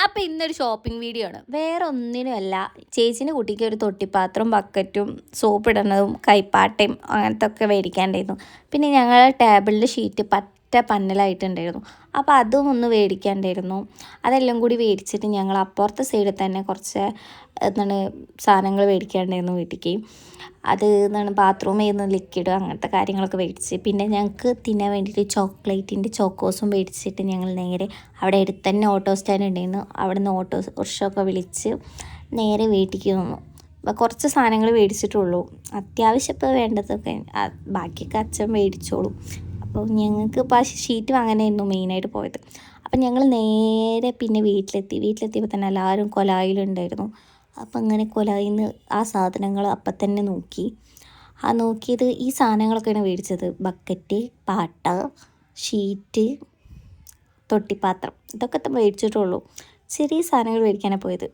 അപ്പോൾ ഇന്നൊരു shopping video ആണ്. വേറെ ഒന്നിനുമല്ല, ചേച്ചീൻ്റെ കുട്ടിക്ക് ഒരു തൊട്ടിപ്പാത്രവും ബക്കറ്റും സോപ്പ് ഇടുന്നതും കൈപ്പാട്ടയും അങ്ങനത്തെ ഒക്കെ മേടിക്കാണ്ടായിരുന്നു. പിന്നെ ഞങ്ങളുടെ ടേബിളിൻ്റെ ഷീറ്റ് പറ്റ പന്നലായിട്ടുണ്ടായിരുന്നു. അപ്പോൾ അതും ഒന്ന് മേടിക്കാണ്ടായിരുന്നു. അതെല്ലാം കൂടി മേടിച്ചിട്ട് ഞങ്ങൾ അപ്പുറത്തെ സൈഡിൽ തന്നെ കുറച്ച് എന്താണ് സാധനങ്ങൾ മേടിക്കാണ്ടായിരുന്നു വീട്ടിലേക്ക്. അത് എന്താണ് ബാത്റൂമിൽ നിന്ന് ലിക്വിഡ് അങ്ങനത്തെ കാര്യങ്ങളൊക്കെ മേടിച്ച്, പിന്നെ ഞങ്ങൾക്ക് തിന്നാൻ വേണ്ടിയിട്ട് ചോക്ലേറ്റിൻ്റെ ചോക്കോസും മേടിച്ചിട്ട് ഞങ്ങൾ നേരെ അവിടെ അടുത്ത് തന്നെ ഓട്ടോ സ്റ്റാൻഡ് ഉണ്ടായിരുന്നു. അവിടെ നിന്ന് ഓട്ടോ റിക്ഷയൊക്കെ വിളിച്ച് നേരെ വീട്ടിലേക്ക് വന്നു. അപ്പോൾ കുറച്ച് സാധനങ്ങൾ മേടിച്ചിട്ടുള്ളൂ. അത്യാവശ്യം ഇപ്പോൾ വേണ്ടതൊക്കെ, ബാക്കിയൊക്കെ അച്ഛൻ മേടിച്ചോളും. അപ്പോൾ ഞങ്ങൾക്ക് ഇപ്പോൾ ആ ഷീറ്റ് വാങ്ങാനായിരുന്നു മെയിനായിട്ട് പോയത്. അപ്പം ഞങ്ങൾ നേരെ പിന്നെ വീട്ടിലെത്തിയപ്പോൾ തന്നെ എല്ലാവരും കൊലായിലുണ്ടായിരുന്നു. അപ്പം അങ്ങനെ കൊലായിൽ നിന്ന് ആ സാധനങ്ങൾ അപ്പം തന്നെ നോക്കി. നോക്കിയത് ഈ സാധനങ്ങളൊക്കെയാണ് മേടിച്ചത്: ബക്കറ്റ്, പാട്ട, ഷീറ്റ്, തൊട്ടിപ്പാത്രം. ഇതൊക്കെ മേടിച്ചിട്ടുള്ളൂ. ചെറിയ സാധനങ്ങൾ മേടിക്കാനാണ് പോയത്.